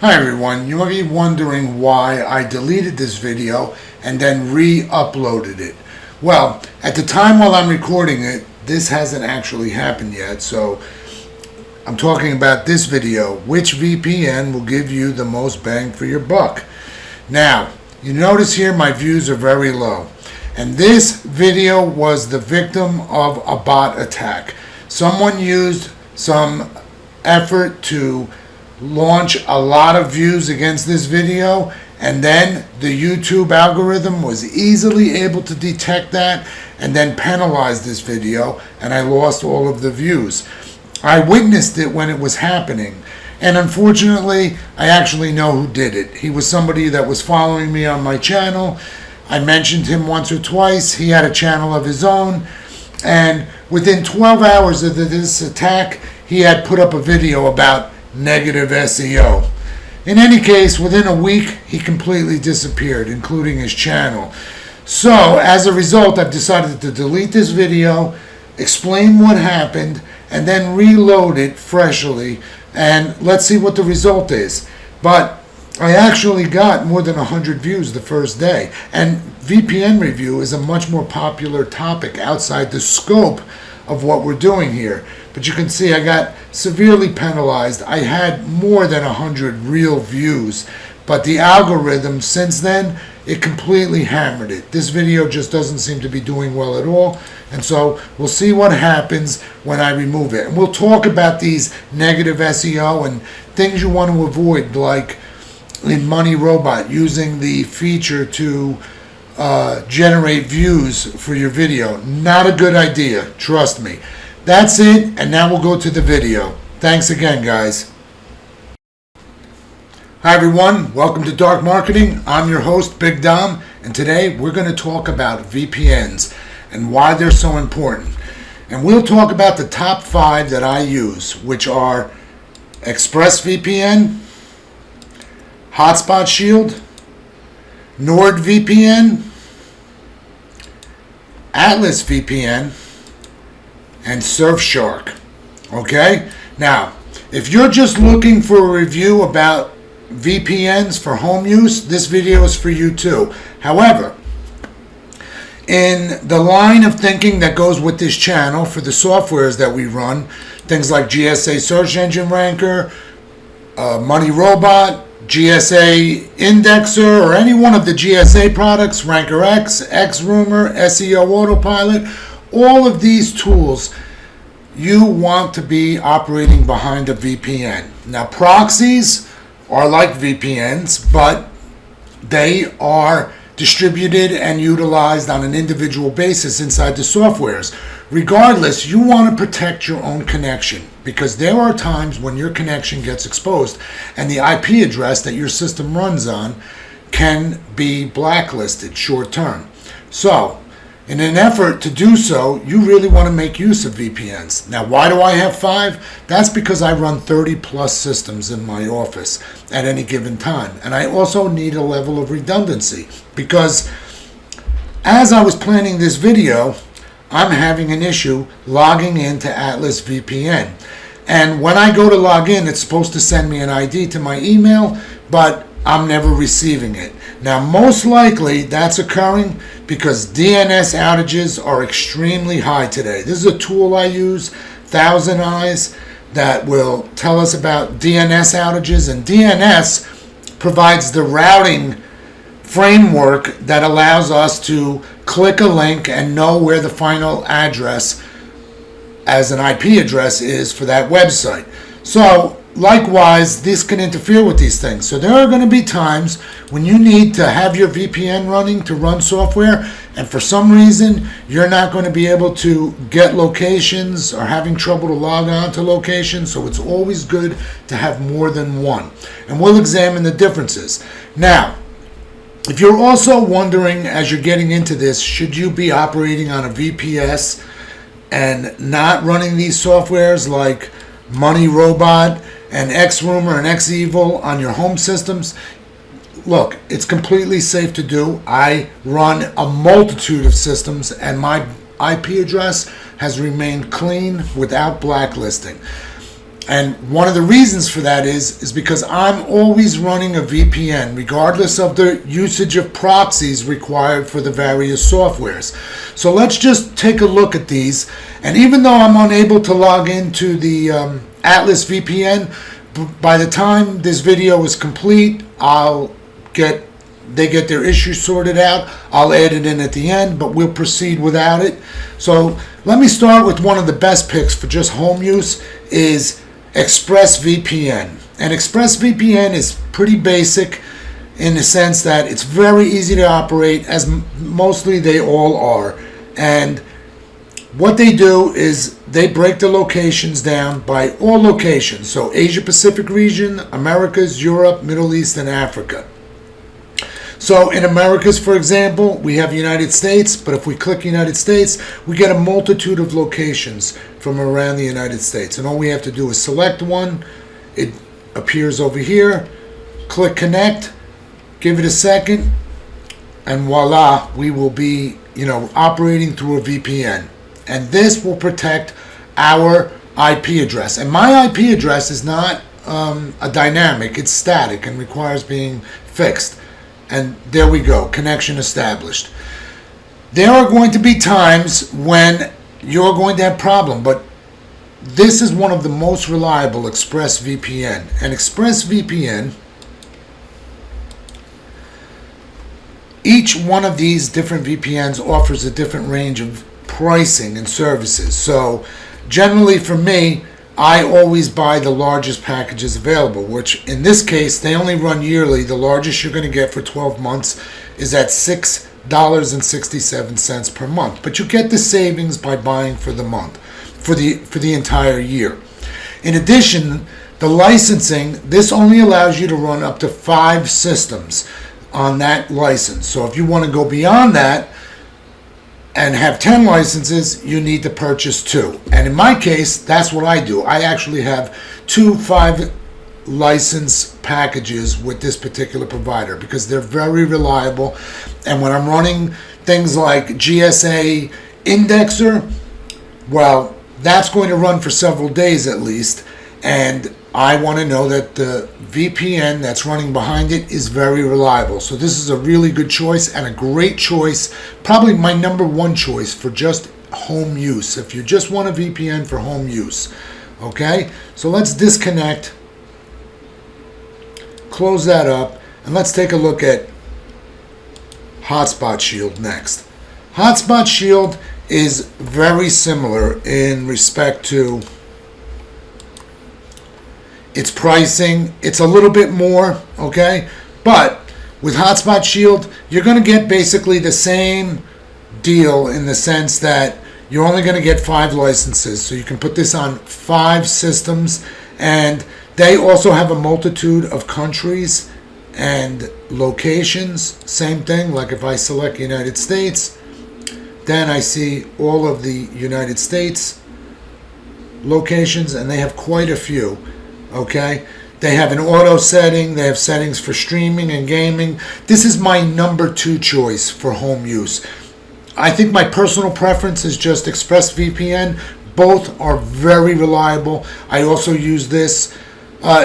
Hi everyone, you might be wondering why I deleted this video and then re-uploaded it. Well, at the time while I'm recording it, this hasn't actually happened yet, so I'm talking about this video, which VPN will give you the most bang for your buck. Now, you notice here my views are very low, and this video was the victim of a bot attack. Someone used some effort to launch a lot of views against this video, and then the YouTube algorithm was easily able to detect that and then penalize this video, and I lost all of the views. I witnessed it when it was happening, and unfortunately I actually know who did it. He was somebody that was following me on my channel. I mentioned him once or twice. He had a channel of his own, and within 12 hours of this attack he had put up a video about negative SEO. In any case, within a week he completely disappeared, including his channel. So as a result, I've decided to delete this video, explain what happened, and then reload it freshly, and let's see what the result is. But I actually got more than 100 views the first day, and VPN review is a much more popular topic outside the scope of what we're doing here. But you can see I got severely penalized. I had more than 100 real views, but the algorithm since then, it completely hammered it. This video just doesn't seem to be doing well at all, and so we'll see what happens when I remove it. And we'll talk about these negative SEO and things you want to avoid, like in Money Robot, using the feature to generate views for your video. Not a good idea, trust me. That's it, and now we'll go to the video. Thanks again, guys. Hi everyone, welcome to Dark Marketing. I'm your host, Big Dom, and today we're going to talk about VPNs and why they're so important. And we'll talk about the top 5 that I use, which are ExpressVPN, Hotspot Shield, NordVPN, Atlas VPN, and SurfShark. Okay? Now, if you're just looking for a review about VPNs for home use, this video is for you too. However, in the line of thinking that goes with this channel for the softwares that we run, things like GSA Search Engine Ranker, Money Robot, GSA Indexer, or any one of the GSA products, Ranker X, XRumor, SEO Autopilot, all of these tools, you want to be operating behind a VPN. Now, proxies are like VPNs, but they are distributed and utilized on an individual basis inside the softwares. Regardless, you want to protect your own connection, because there are times when your connection gets exposed and the IP address that your system runs on can be blacklisted short term. So, in an effort to do so, you really want to make use of VPNs. Now, why do I have 5? That's because I run 30 plus systems in my office at any given time. And I also need a level of redundancy, because as I was planning this video, I'm having an issue logging into Atlas VPN. And when I go to log in, it's supposed to send me an ID to my email, but I'm never receiving it. Now, most likely that's occurring because DNS outages are extremely high today. This is a tool I use, Thousand Eyes, that will tell us about DNS outages, and DNS provides the routing framework that allows us to click a link and know where the final address as an IP address is for that website. So likewise, this can interfere with these things. So there are going to be times when you need to have your VPN running to run software, and for some reason you're not going to be able to get locations or having trouble to log on to locations. So it's always good to have more than one. And we'll examine the differences. Now, if you're also wondering as you're getting into this, should you be operating on a VPS and not running these softwares like Money Robot and XRumor and XEvil on your home systems? Look, it's completely safe to do. I run a multitude of systems, and my IP address has remained clean without blacklisting. And one of the reasons for that is because I'm always running a VPN, regardless of the usage of proxies required for the various softwares. So let's just take a look at these. And even though I'm unable to log into the Atlas VPN, by the time this video is complete, they get their issue sorted out. I'll add it in at the end, but we'll proceed without it. So let me start with one of the best picks for just home use is ExpressVPN. And ExpressVPN is pretty basic in the sense that it's very easy to operate, as mostly they all are. And what they do is they break the locations down by all locations. So Asia Pacific region, Americas, Europe, Middle East, and Africa. So in Americas, for example, we have United States, but if we click United States, we get a multitude of locations from around the United States. And all we have to do is select one. It appears over here. Click connect. Give it a second. And voila, we will be, operating through a VPN. And this will protect our IP address. And my IP address is not a dynamic. It's static and requires being fixed. And there we go, connection established. There are going to be times when you're going to have problem, but this is one of the most reliable, ExpressVPN. And ExpressVPN, each one of these different VPNs offers a different range of pricing and services. So generally for me, I always buy the largest packages available, which in this case, they only run yearly. The largest you're going to get for 12 months is at $6.67 per month. But you get the savings by buying for the month, for the entire year. In addition, the licensing, this only allows you to run up to 5 systems on that license. So if you want to go beyond that, and have 10 licenses, you need to purchase 2. And in my case, that's what I do. I actually have 2 5-license packages with this particular provider because they're very reliable. And when I'm running things like GSA Indexer, well, that's going to run for several days at least. And I want to know that the VPN that's running behind it is very reliable. So this is a really good choice and a great choice, probably my number one choice for just home use. If you just want a VPN for home use. Okay, so let's disconnect, close that up, and let's take a look at Hotspot Shield next. Hotspot Shield is very similar in respect to its pricing. It's a little bit more, okay? But with Hotspot Shield, you're going to get basically the same deal in the sense that you're only going to get 5 licenses. So you can put this on 5 systems. And they also have a multitude of countries and locations. Same thing, like if I select United States, then I see all of the United States locations, and they have quite a few. Okay, they have an auto setting, they have settings for streaming and gaming. This is my number 2 choice for home use. I think my personal preference is just ExpressVPN. Both are very reliable. I also use this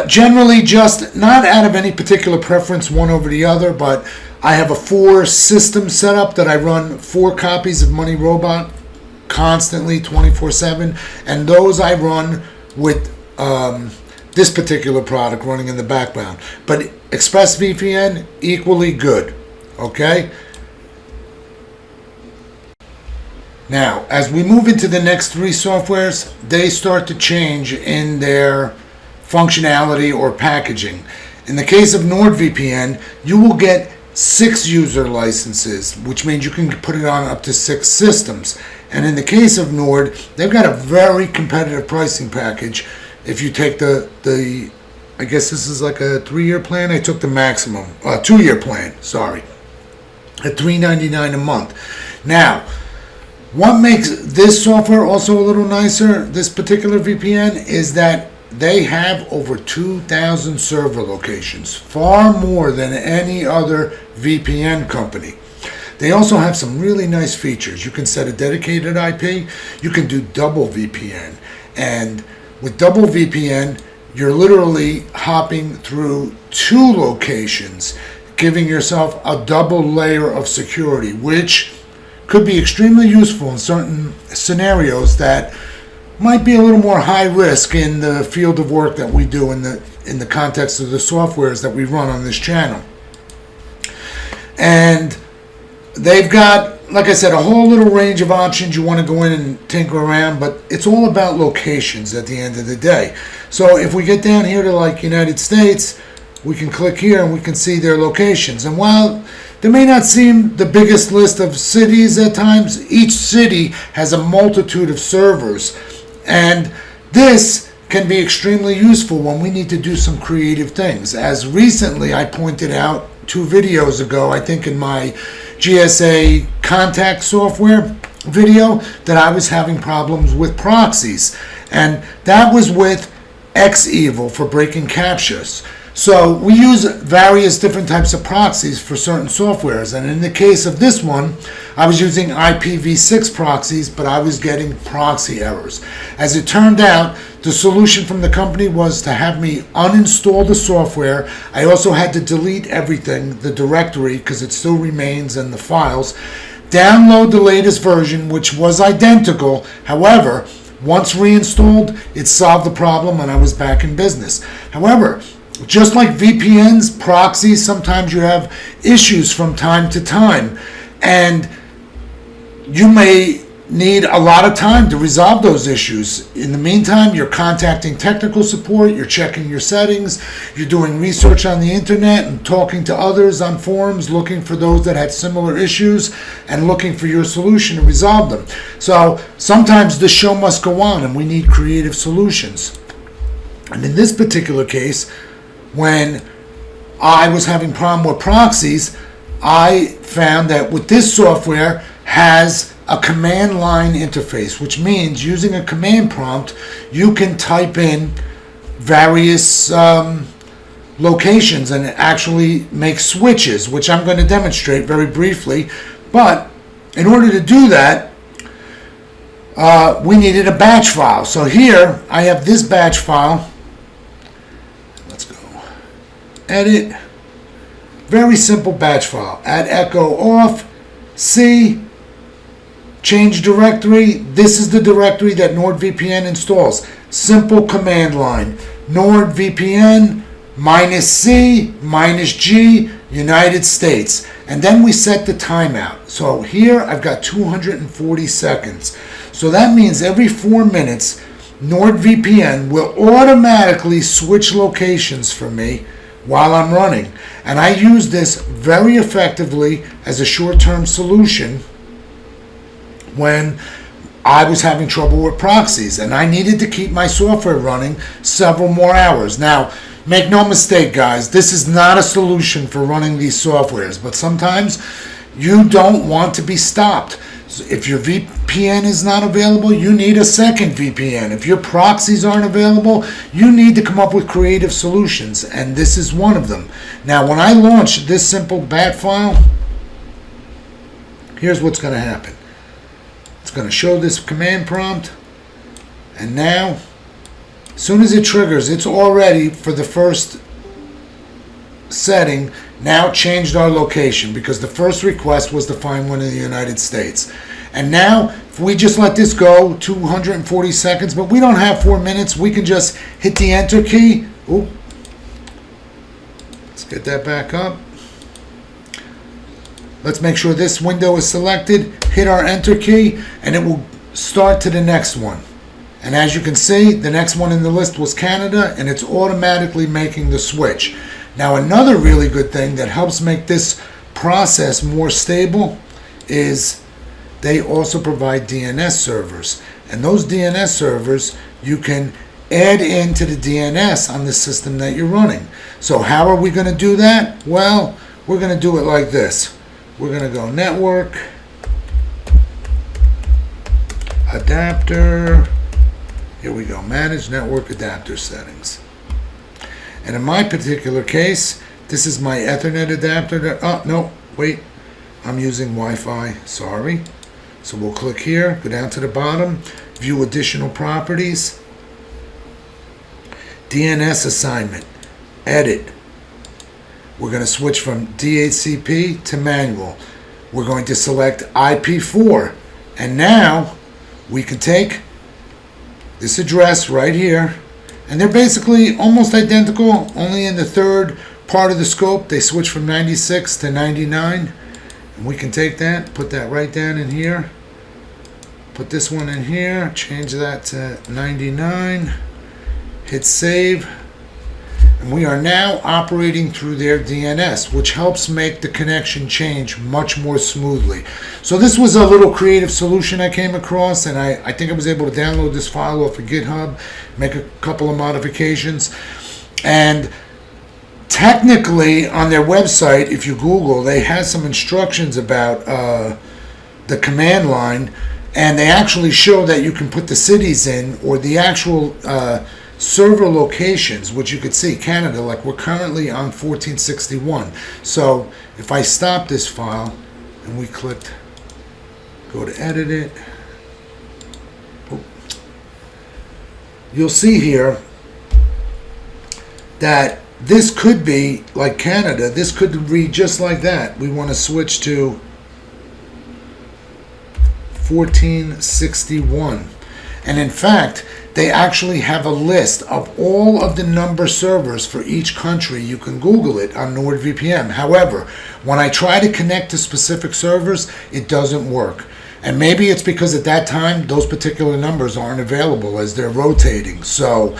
generally just not out of any particular preference one over the other, but I have a 4 system setup that I run 4 copies of Money Robot constantly 24/7, and those I run with this particular product running in the background. But ExpressVPN, equally good. Okay? Now, as we move into the next 3 softwares, they start to change in their functionality or packaging. In the case of NordVPN, you will get 6 user licenses, which means you can put it on up to 6 systems. And in the case of Nord, they've got a very competitive pricing package. If you take the I guess this is like a 3-year plan. I took the maximum, 2-year plan, sorry, at $3.99 a month. Now, what makes this software also a little nicer, this particular VPN, is that they have over 2,000 server locations, far more than any other VPN company. They also have some really nice features. You can set a dedicated IP, you can do double VPN, and With double VPN, you're literally hopping through 2 locations, giving yourself a double layer of security, which could be extremely useful in certain scenarios that might be a little more high risk in the field of work that we do in the context of the softwares that we run on this channel. And they've got, like I said, a whole little range of options you want to go in and tinker around, but it's all about locations at the end of the day. So if we get down here to like United States, we can click here and we can see their locations. And while they may not seem the biggest list of cities at times, each city has a multitude of servers. And this can be extremely useful when we need to do some creative things. As recently I pointed out 2 videos ago, I think in my GSA contact software video, that I was having problems with proxies. And that was with Xevil for breaking captchas. So we use various different types of proxies for certain softwares. And in the case of this one, I was using IPv6 proxies, but I was getting proxy errors. As it turned out, the solution from the company was to have me uninstall the software. I also had to delete everything, the directory, because it still remains in the files. Download the latest version, which was identical. However, once reinstalled, it solved the problem and I was back in business. However, just like VPNs, proxies, sometimes you have issues from time to time, and you may need a lot of time to resolve those issues. In the meantime, you're contacting technical support, you're checking your settings, you're doing research on the internet and talking to others on forums, looking for those that had similar issues and looking for your solution to resolve them. So sometimes the show must go on and we need creative solutions. And in this particular case, when I was having problem with proxies, I found that with this software has a command line interface, which means using a command prompt, you can type in various locations and actually make switches, which I'm going to demonstrate very briefly. But in order to do that, we needed a batch file. So here I have this batch file. Edit, very simple batch file. Add echo off, C, change directory. This is the directory that NordVPN installs. Simple command line. NordVPN -C -G United States. And then we set the timeout. So here I've got 240 seconds. So that means every 4 minutes, NordVPN will automatically switch locations for me while I'm running. And I use this very effectively as a short-term solution when I was having trouble with proxies and I needed to keep my software running several more hours. Now, make no mistake, guys, this is not a solution for running these softwares, but sometimes you don't want to be stopped. So if your VPN is not available, you need a second VPN. If your proxies aren't available, you need to come up with creative solutions, and this is one of them. Now, when I launch this simple bat file, here's what's going to happen. It's going to show this command prompt, and now, as soon as it triggers, it's already, for the first setting, now changed our location, because the first request was to find one in the United States. And now, if we just let this go 240 seconds, but we don't have 4 minutes, we can just hit the enter key. Ooh. Let's get that back up. Let's make sure this window is selected, hit our enter key, and it will start to the next one. And as you can see, the next one in the list was Canada, and it's automatically making the switch. Now, another really good thing that helps make this process more stable is they also provide DNS servers. And those DNS servers you can add into the DNS on the system that you're running. So how are we going to do that? Well, we're going to do it like this. We're going to go network, adapter. Here we go, manage network adapter settings. And in my particular case, this is my Ethernet adapter. Oh, no, wait. I'm using Wi-Fi, sorry. So we'll click here, go down to the bottom, view additional properties. DNS assignment, edit. We're going to switch from DHCP to manual. We're going to select IP4. And now we can take this address right here, and they're basically almost identical, only in the third part of the scope they switch from 96 to 99. And we can take that, put that right down in here, put this one in here, change that to 99, hit save, and we are now operating through their DNS, which helps make the connection change much more smoothly. So this was a little creative solution I came across, and I think I was able to download this file off of GitHub, make a couple of modifications. And technically on their website, if you Google, they have some instructions about the command line, and they actually show that you can put the cities in, or the actual server locations, which you could see Canada, like we're currently on 1461. So if I stop this file and we clicked go to edit it, you'll see here that this could be like Canada. This could read just like that. We want to switch to 1461. And in fact, they actually have a list of all of the number servers for each country. You can Google it on NordVPN. However, when I try to connect to specific servers, it doesn't work. And maybe it's because at that time, those particular numbers aren't available as they're rotating. So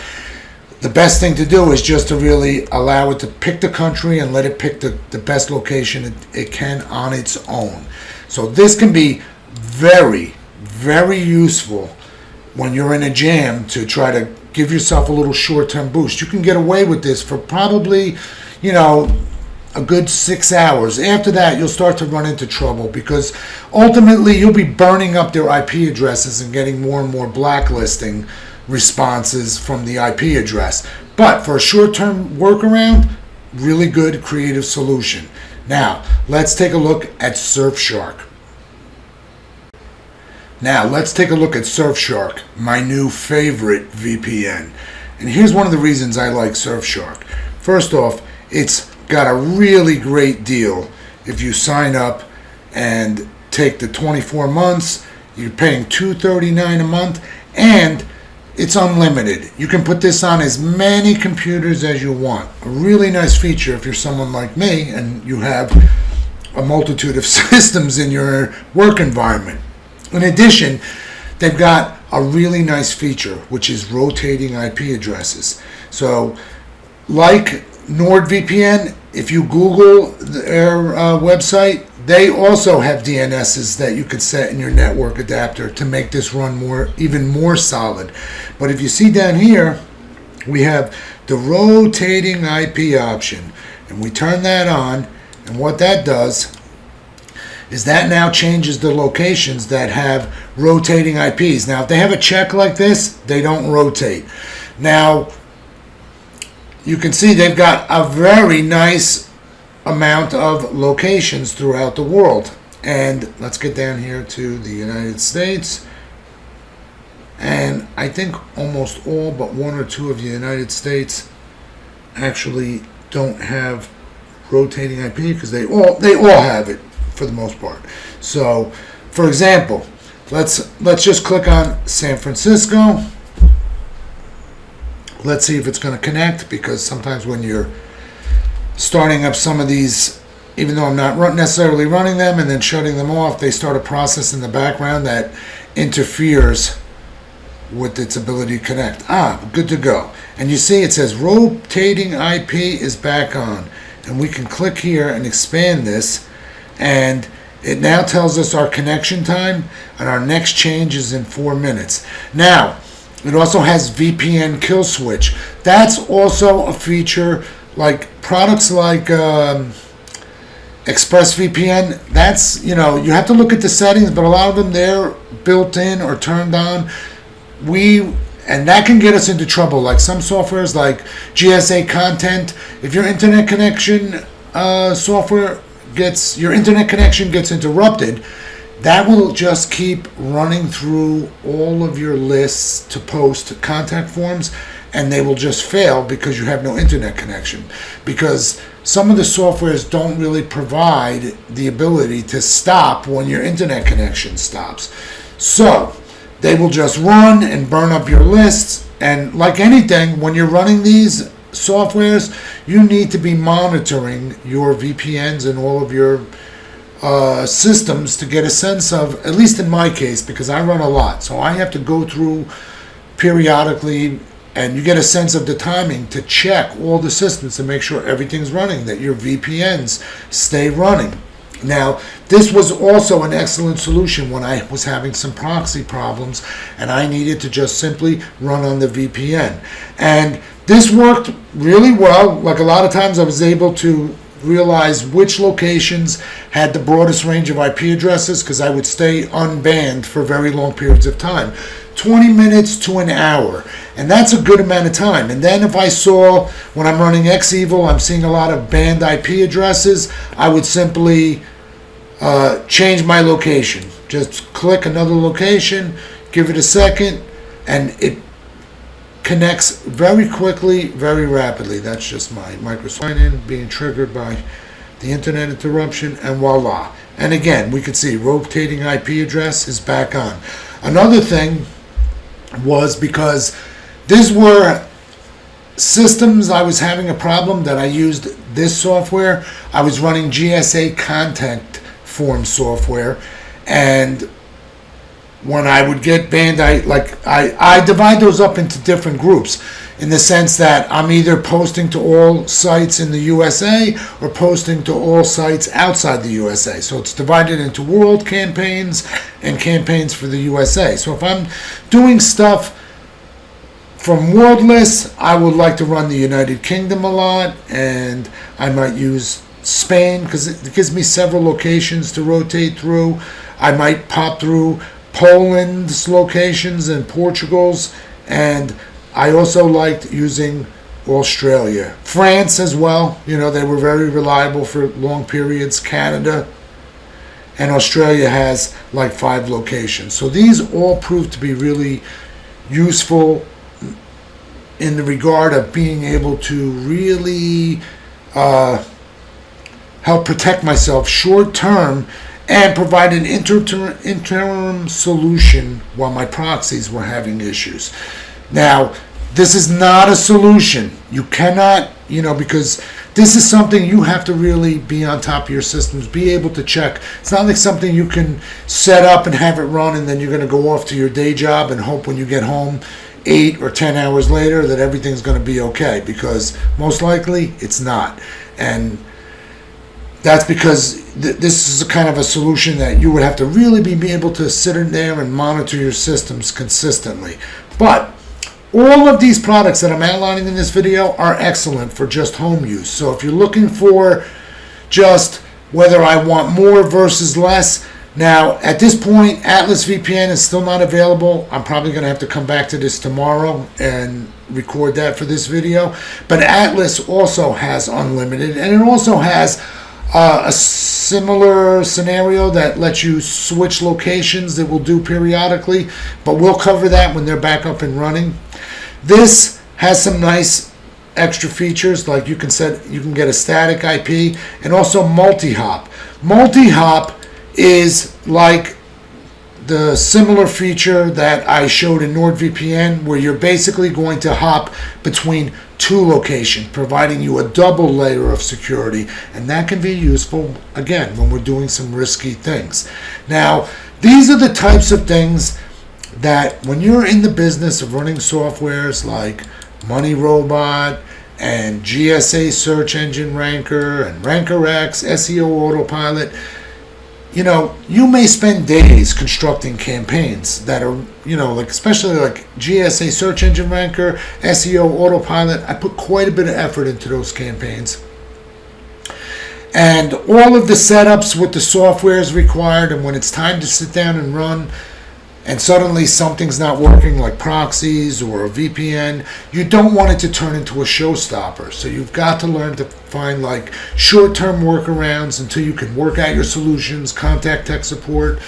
the best thing to do is just to really allow it to pick the country and let it pick the best location it can on its own. So this can be very, very useful when you're in a jam to try to give yourself a little short-term boost. You can get away with this for probably, a good 6 hours. After that, you'll start to run into trouble because ultimately you'll be burning up their IP addresses and getting more and more blacklisting responses from the IP address. But for a short-term workaround, really good creative solution. Now, let's take a look at SurfShark. Now, let's take a look at SurfShark, my new favorite VPN. And here's one of the reasons I like SurfShark. First off, it's got a really great deal. If you sign up and take the 24 months, you're paying $239 a month, and it's unlimited. You can put this on as many computers as you want. A really nice feature if you're someone like me and you have a multitude of systems in your work environment. In addition, they've got a really nice feature, which is rotating IP addresses. So, like NordVPN, if you Google their website, they also have DNSs that you could set in your network adapter to make this run even more solid. But if you see down here, we have the rotating IP option, and we turn that on, and what that does is that now changes the locations that have rotating IPs. Now, if they have a check like this, they don't rotate. Now, you can see they've got a very nice amount of locations throughout the world. And let's get down here to the United States. And I think almost all but one or two of the United States actually don't have rotating IP because they all have it for the most part. So, for example, let's just click on San Francisco. Let's see if it's going to connect, because sometimes when you're starting up some of these, even though I'm not necessarily running them and then shutting them off, they start a process in the background that interferes with its ability to connect. Good to go. And you see it says rotating IP is back on. And we can click here and expand this, and it now tells us our connection time, and our next change is in 4 minutes. Now, it also has VPN kill switch. That's also a feature like products like ExpressVPN. That's, you have to look at the settings, but a lot of them, they're built in or turned on. And that can get us into trouble. Like some softwares like GSA Content, if your internet connection your internet connection gets interrupted, that will just keep running through all of your lists to post contact forms, and they will just fail because you have no internet connection. Because some of the softwares don't really provide the ability to stop when your internet connection stops. So they will just run and burn up your lists. And like anything, when you're running these softwares, you need to be monitoring your VPNs and all of your systems to get a sense of, at least in my case, because I run a lot, so I have to go through periodically, and you get a sense of the timing to check all the systems to make sure everything's running, that your VPNs stay running. Now, this was also an excellent solution when I was having some proxy problems and I needed to just simply run on the VPN. And this worked really well. Like a lot of times I was able to realize which locations had the broadest range of IP addresses because I would stay unbanned for very long periods of time. 20 minutes to an hour, and that's a good amount of time. And then if I saw, when I'm running XEvil, I'm seeing a lot of banned IP addresses, I would simply change my location. Just click another location, give it a second, and it connects very quickly, very rapidly. That's just my Microsoft sign-in being triggered by the internet interruption, and voila. And again, we can see rotating IP address is back on. Another thing was, because these were systems I was having a problem that I used this software. I was running GSA contact form software, and when I would get banned, I divide those up into different groups, in the sense that I'm either posting to all sites in the USA or posting to all sites outside the USA. So it's divided into world campaigns and campaigns for the USA. So if I'm doing stuff from world lists, I would like to run the United Kingdom a lot, and I might use Spain because it gives me several locations to rotate through. I might pop through Poland's locations and Portugal's, and I also liked using Australia. France as well, they were very reliable for long periods. Canada, and Australia has like 5 locations. So these all proved to be really useful in the regard of being able to really help protect myself short term and provide an interim solution while my proxies were having issues. Now, this is not a solution. You cannot, because this is something you have to really be on top of your systems, be able to check. It's not like something you can set up and have it run and then you're going to go off to your day job and hope when you get home 8 or 10 hours later that everything's going to be okay, because most likely it's not. And that's because this is a kind of a solution that you would have to really be able to sit in there and monitor your systems consistently. But all of these products that I'm outlining in this video are excellent for just home use. So if you're looking for just whether I want more versus less, now at this point Atlas VPN is still not available. I'm probably going to have to come back to this tomorrow and record that for this video. But Atlas also has unlimited, and it also has a similar scenario that lets you switch locations that we'll do periodically, but we'll cover that when they're back up and running. This has some nice extra features, like you can get a static IP and also multi-hop. Multi-hop is like the similar feature that I showed in NordVPN, where you're basically going to hop between 2 locations, providing you a double layer of security, and that can be useful, again, when we're doing some risky things. Now, these are the types of things that when you're in the business of running softwares like Money Robot and GSA Search Engine Ranker and Ranker X, SEO Autopilot, you may spend days constructing campaigns that are, especially like GSA Search Engine Ranker, SEO Autopilot. I put quite a bit of effort into those campaigns. And all of the setups with the software is required, and when it's time to sit down and run, and suddenly something's not working, like proxies or a VPN, you don't want it to turn into a showstopper. So you've got to learn to find like short-term workarounds until you can work out your solutions, contact tech support,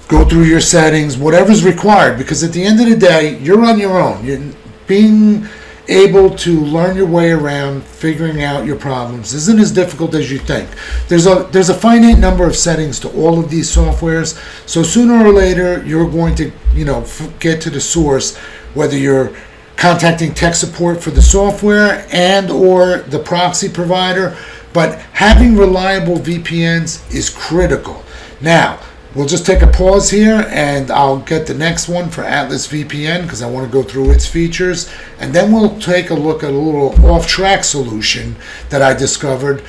go through your settings, whatever's required, because at the end of the day, you're on your own. being able to learn your way around figuring out your problems isn't as difficult as you think. There's a finite number of settings to all of these softwares, so sooner or later you're going to get to the source, whether you're contacting tech support for the software and or the proxy provider. But having reliable VPNs is critical. Now, we'll just take a pause here and I'll get the next one for Atlas VPN because I want to go through its features. And then we'll take a look at a little off-track solution that I discovered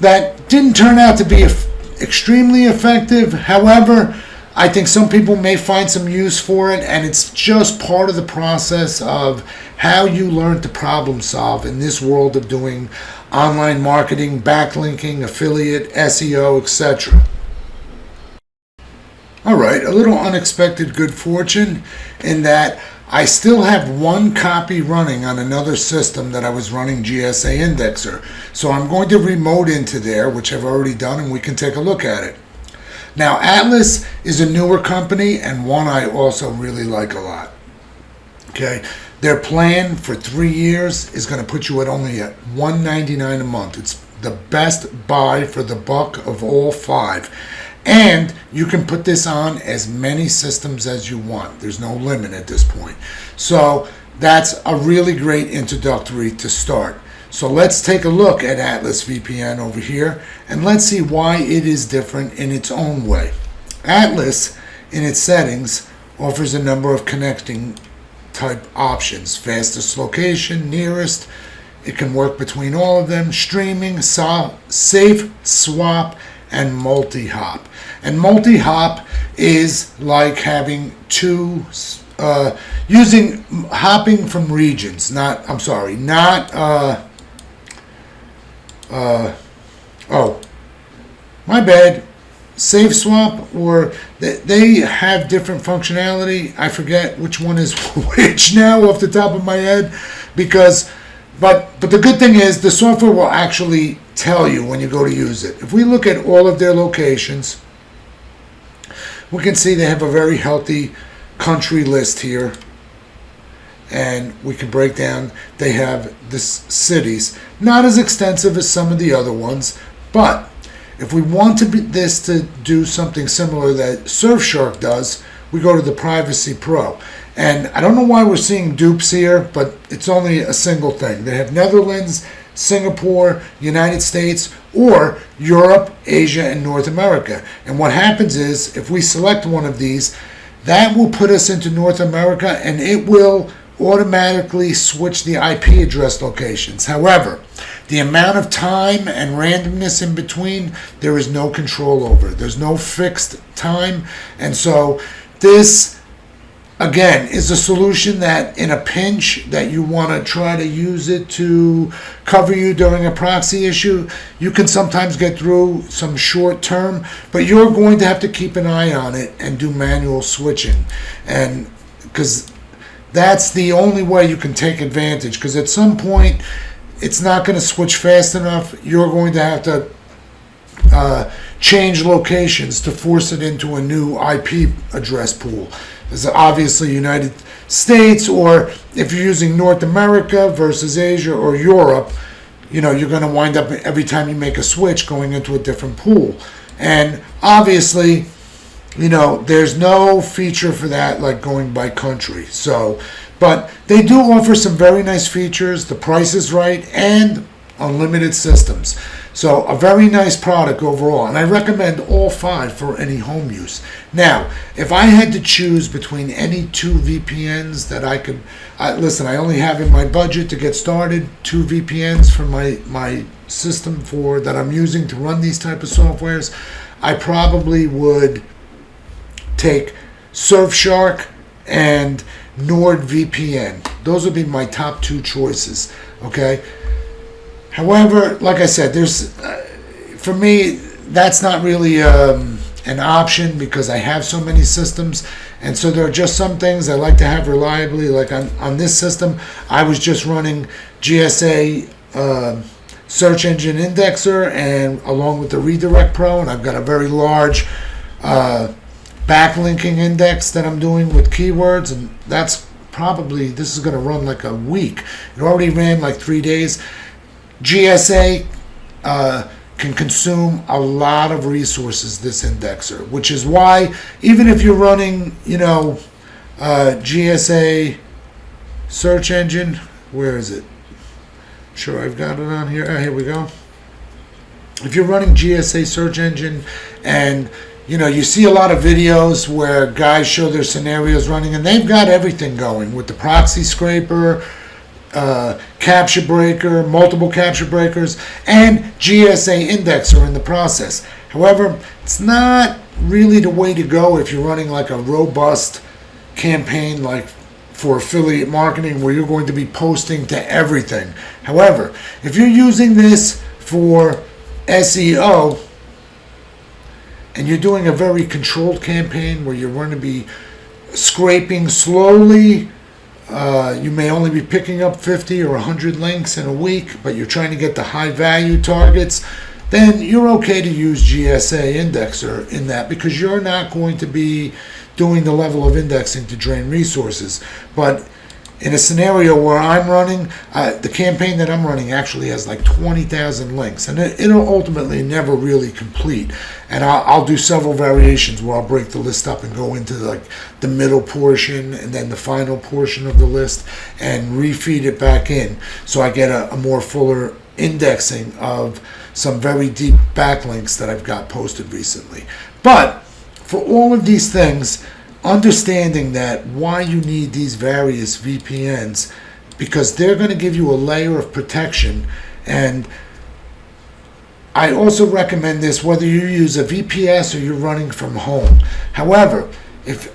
that didn't turn out to be extremely effective. However, I think some people may find some use for it, and it's just part of the process of how you learn to problem solve in this world of doing online marketing, backlinking, affiliate, SEO, etc. All right, a little unexpected good fortune in that I still have one copy running on another system that I was running GSA Indexer. So I'm going to remote into there, which I've already done, and we can take a look at it. Now, Atlas is a newer company and one I also really like a lot. Okay, their plan for 3 years is going to put you at only at $199 a month. It's the best buy for the buck of all 5. And you can put this on as many systems as you want. There's no limit at this point. So that's a really great introductory to start. So let's take a look at Atlas VPN over here and let's see why it is different in its own way. Atlas, in its settings, offers a number of connecting type options. Fastest location, nearest. It can work between all of them. Streaming, safe swap, and multi-hop. And multi-hop is like having using hopping from regions. My bad. Safe swap, or they have different functionality. I forget which one is which now off the top of my head, but the good thing is the software will actually tell you when you go to use it. If we look at all of their locations, we can see they have a very healthy country list here, and we can break down. They have the cities, not as extensive as some of the other ones, but if we want this to do something similar that SurfShark does, we go to the Privacy Pro. And I don't know why we're seeing dupes here, but it's only a single thing. They have Netherlands, Singapore, United States, or Europe, Asia, and North America. And what happens is, if we select one of these, that will put us into North America, and it will automatically switch the IP address locations. However, the amount of time and randomness in between, there is no control over. There's no fixed time. And so this, again, is a solution that in a pinch that you want to try to use it to cover you during a proxy issue, you can sometimes get through some short term, but you're going to have to keep an eye on it and do manual switching. And because that's the only way you can take advantage, because at some point it's not going to switch fast enough. You're going to have to change locations to force it into a new IP address pool. There's obviously United States, or if you're using North America versus Asia or Europe, you're going to wind up every time you make a switch going into a different pool. And obviously, there's no feature for that like going by country. So, but they do offer some very nice features. The price is right, and unlimited systems. So a very nice product overall, and I recommend all 5 for any home use. Now, if I had to choose between any 2 VPNs that I could, listen, I only have in my budget to get started 2 VPNs for my system that I'm using to run these type of softwares. I probably would take SurfShark and NordVPN. Those would be my top 2 choices. Okay. However, like I said, for me, that's not really an option because I have so many systems, and so there are just some things I like to have reliably. Like on this system, I was just running GSA Search Engine Indexer, and along with the Redirect Pro, and I've got a very large backlinking index that I'm doing with keywords, and that's probably, this is going to run like a week. It already ran like 3 days. GSA can consume a lot of resources, this indexer, which is why even if you're running, GSA search engine, where is it? Sure, I've got it on here. Here we go. If you're running GSA search engine and you see a lot of videos where guys show their scenarios running, and they've got everything going with the proxy scraper, capture breaker, multiple capture breakers, and GSA indexer in the process. However, it's not really the way to go if you're running like a robust campaign like for affiliate marketing where you're going to be posting to everything. However, if you're using this for SEO, and you're doing a very controlled campaign where you're going to be scraping slowly, you may only be picking up 50 or 100 links in a week, but you're trying to get the high value targets, then you're okay to use GSA indexer in that, because you're not going to be doing the level of indexing to drain resources. But in a scenario where I'm running, the campaign that I'm running actually has like 20,000 links, and it'll ultimately never really complete. And I'll do several variations where I'll break the list up and go into like the middle portion and then the final portion of the list and refeed it back in, so I get a more fuller indexing of some very deep backlinks that I've got posted recently. But for all of these things, understanding that why you need these various VPNs, because they're going to give you a layer of protection. And I also recommend this whether you use a VPS or you're running from home. However, if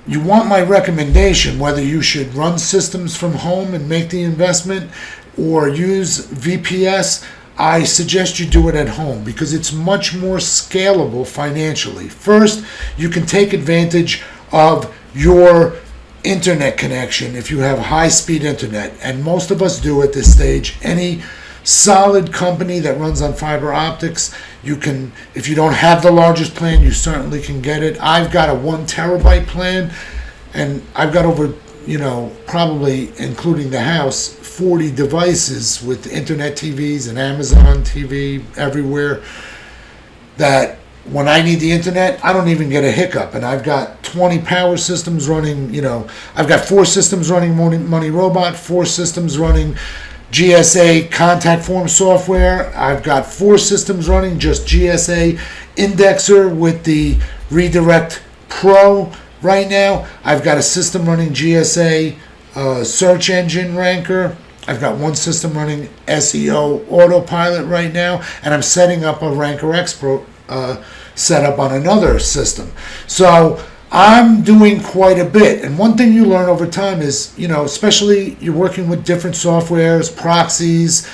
you want my recommendation whether you should run systems from home and make the investment or use VPS, I suggest you do it at home because it's much more scalable financially. First, you can take advantage of your internet connection if you have high-speed internet, and most of us do at this stage. Any solid company that runs on fiber optics, you can, if you don't have the largest plan, you certainly can get it. I've got a 1 terabyte plan, and I've got over, probably including the house, 40 devices with internet TVs and Amazon TV everywhere, that when I need the internet, I don't even get a hiccup. And I've got 20 power systems running, I've got 4 systems running Money Robot, 4 systems running GSA contact form software. I've got 4 systems running just GSA indexer with the Redirect Pro right now. I've got a system running GSA search engine ranker. I've got 1 system running SEO autopilot right now, and I'm setting up a Ranker X Pro setup on another system. So I'm doing quite a bit. And one thing you learn over time is, especially you're working with different softwares, proxies,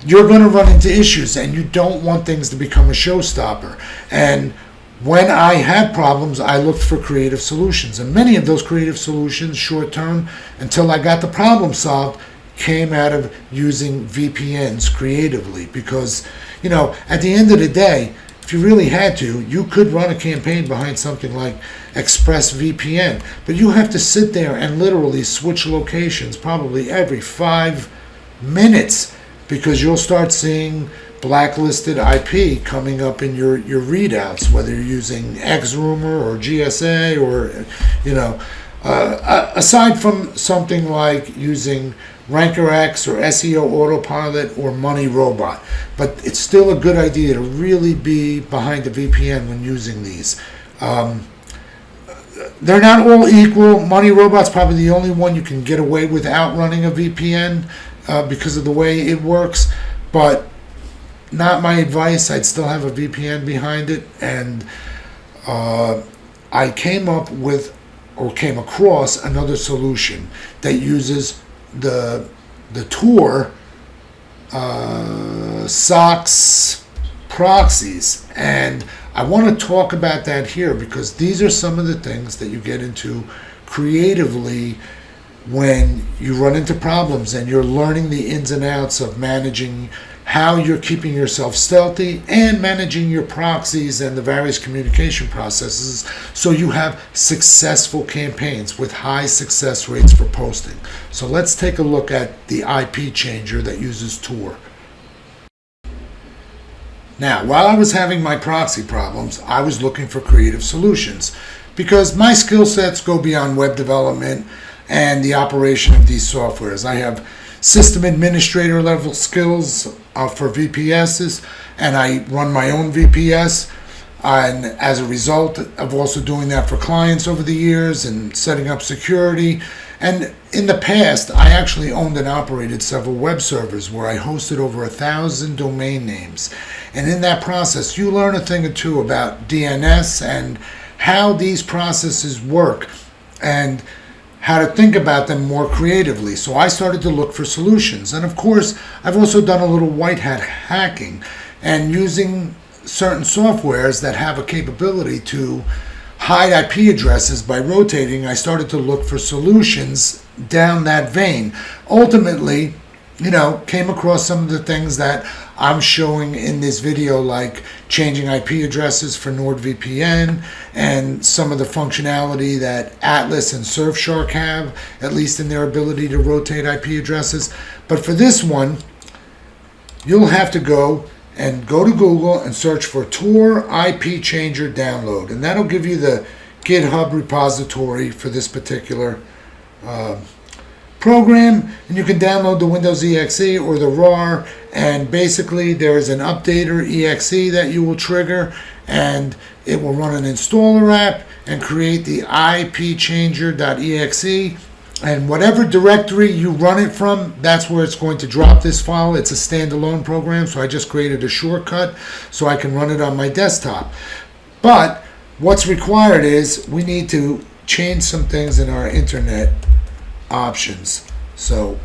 you're going to run into issues, and you don't want things to become a showstopper. And when I had problems, I looked for creative solutions. And many of those creative solutions, short term, until I got the problem solved, came out of using VPNs creatively. Because, at the end of the day, if you really had to, you could run a campaign behind something like ExpressVPN, but you have to sit there and literally switch locations probably every 5 minutes, because you'll start seeing blacklisted IP coming up in your readouts, whether you're using XRumor or GSA or, aside from something like using Ranker X or SEO Autopilot or Money Robot. But it's still a good idea to really be behind the VPN when using these. They're not all equal. Money Robot's probably the only one you can get away without running a VPN because of the way it works. But not my advice. I'd still have a VPN behind it. And I came across another solution that uses the Tor SOX proxies, and I want to talk about that here because these are some of the things that you get into creatively when you run into problems and you're learning the ins and outs of managing how you're keeping yourself stealthy, and managing your proxies and the various communication processes so you have successful campaigns with high success rates for posting. So let's take a look at the IP changer that uses Tor. Now, while I was having my proxy problems, I was looking for creative solutions because my skill sets go beyond web development and the operation of these softwares. I have system administrator level skills for VPSs, and I run my own VPS. And as a result of also doing that for clients over the years and setting up security. And in the past, I actually owned and operated several web servers where I hosted over 1,000 domain names. And in that process, you learn a thing or two about DNS and how these processes work and how to think about them more creatively. So I started to look for solutions. And of course, I've also done a little white hat hacking and using certain softwares that have a capability to hide IP addresses by rotating. I started to look for solutions down that vein. Ultimately, came across some of the things that I'm showing in this video, like changing IP addresses for NordVPN and some of the functionality that Atlas and SurfShark have, at least in their ability to rotate IP addresses. But for this one, you'll have to go to Google and search for Tor IP Changer download, and that'll give you the GitHub repository for this particular program, and you can download the Windows EXE or the RAR, and basically there is an updater EXE that you will trigger, and it will run an installer app and create the ipchanger.exe. And whatever directory you run it from, that's where it's going to drop this file. It's a standalone program, so I just created a shortcut so I can run it on my desktop. But what's required is we need to change some things in our internet options. So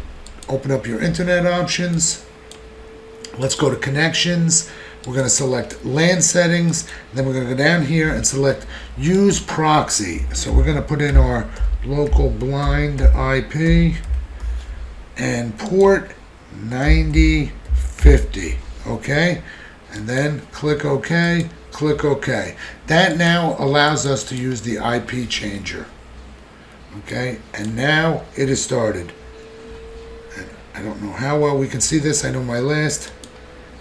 open up your internet options. Let's go to connections. We're going to select LAN settings. Then we're going to go down here and select use proxy. So we're going to put in our local blind IP and port 9050. Okay, and then click OK, click OK. That now allows us to use the IP changer. Okay, and now it is started. And I don't know how well we can see this. I know my last.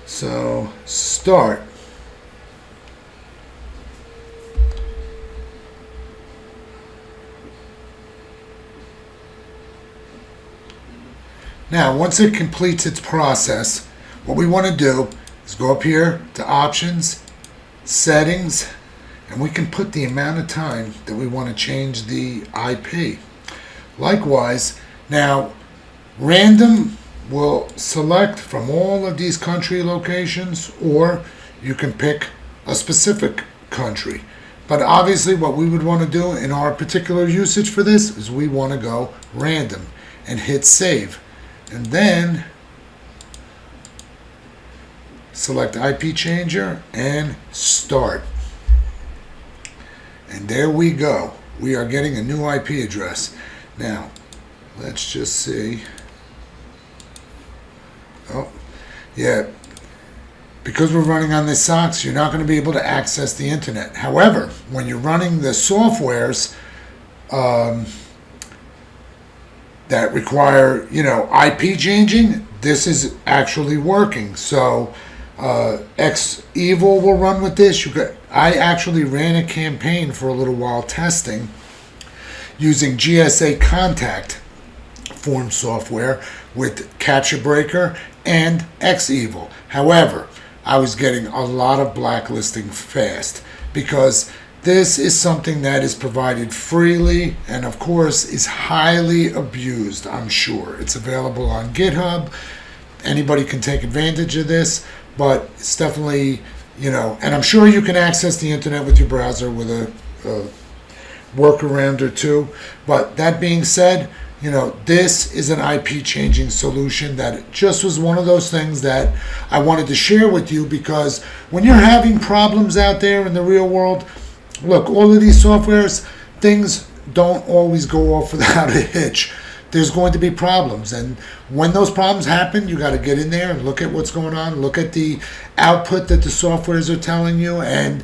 So start. Now, once it completes its process, what we want to do is go up here to Options, Settings, and we can put the amount of time that we want to change the IP. Likewise, now, random will select from all of these country locations, or you can pick a specific country. But obviously, what we would want to do in our particular usage for this is we want to go random and hit Save. And then select IP changer and start. And there we go. We are getting a new IP address. Now, let's just see. Oh, yeah. Because we're running on this SOCKS, you're not going to be able to access the internet. However, when you're running the softwares, that require, IP changing, this is actually working. So X-Evil will run with this. I actually ran a campaign for a little while testing using GSA contact form software with Capture Breaker and X-Evil. However, I was getting a lot of blacklisting fast because this is something that is provided freely and, of course, is highly abused, I'm sure. It's available on GitHub. Anybody can take advantage of this, but it's definitely, and I'm sure you can access the internet with your browser with a workaround or two. But that being said, this is an IP changing solution that just was one of those things that I wanted to share with you, because when you're having problems out there in the real world, look, all of these softwares, things don't always go off without a hitch. there's going to be problems. And when those problems happen, you got to get in there and look at what's going on, look at the output that the softwares are telling you, and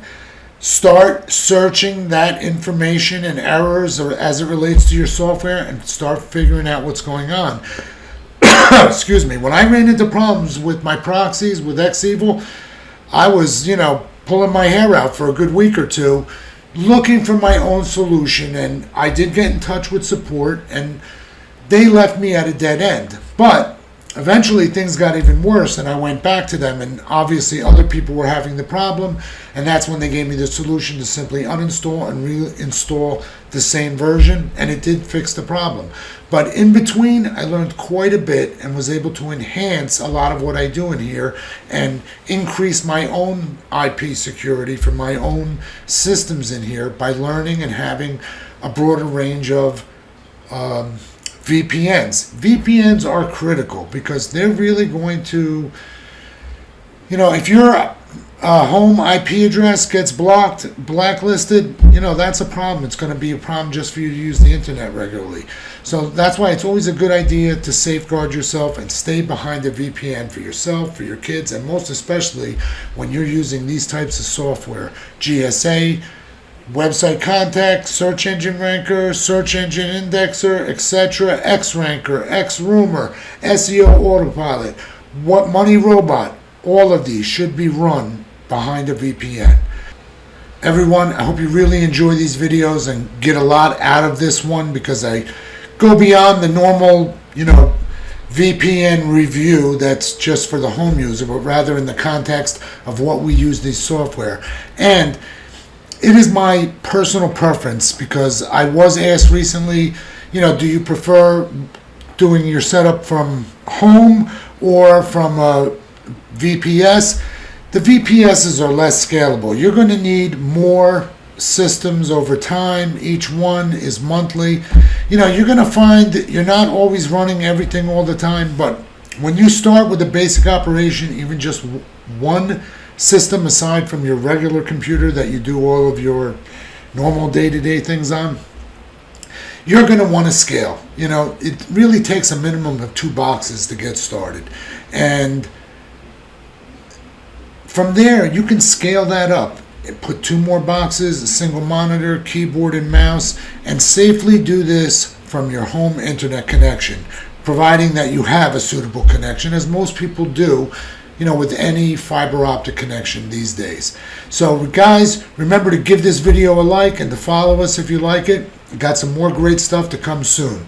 start searching that information and errors as it relates to your software, and start figuring out what's going on. Excuse me. When I ran into problems with my proxies with XEvil, I was, pulling my hair out for a good week or two, looking for my own solution. And I did get in touch with support, and they left me at a dead end. But eventually things got even worse, and I went back to them, and obviously other people were having the problem, and that's when they gave me the solution to simply uninstall and reinstall the same version, and it did fix the problem. But in between, I learned quite a bit and was able to enhance a lot of what I do in here and increase my own IP security for my own systems in here by learning and having a broader range of VPNs. VPNs are critical because they're really going to, if your home IP address gets blacklisted, that's a problem. It's going to be a problem just for you to use the internet regularly. So that's why it's always a good idea to safeguard yourself and stay behind a VPN for yourself, for your kids, and most especially when you're using these types of software. GSA, website contact, search engine ranker, search engine indexer, etc., X-Ranker, X-Rumor, SEO autopilot, what Money Robot, all of these should be run behind a VPN. Everyone, I hope you really enjoy these videos and get a lot out of this one, because I go beyond the normal, VPN review that's just for the home user, but rather in the context of what we use these software. And it is my personal preference, because I was asked recently, do you prefer doing your setup from home or from a VPS? The VPSs are less scalable. You're going to need more systems over time. Each one is monthly. You're going to find that you're not always running everything all the time, but when you start with a basic operation, even just one system aside from your regular computer that you do all of your normal day-to-day things on, you're going to want to scale. It really takes a minimum of 2 boxes to get started, and from there you can scale that up and put 2 more boxes, a single monitor, keyboard and mouse, and safely do this from your home internet connection, providing that you have a suitable connection, as most people do, with any fiber optic connection these days. So guys, remember to give this video a like and to follow us if you like it. We've got some more great stuff to come soon.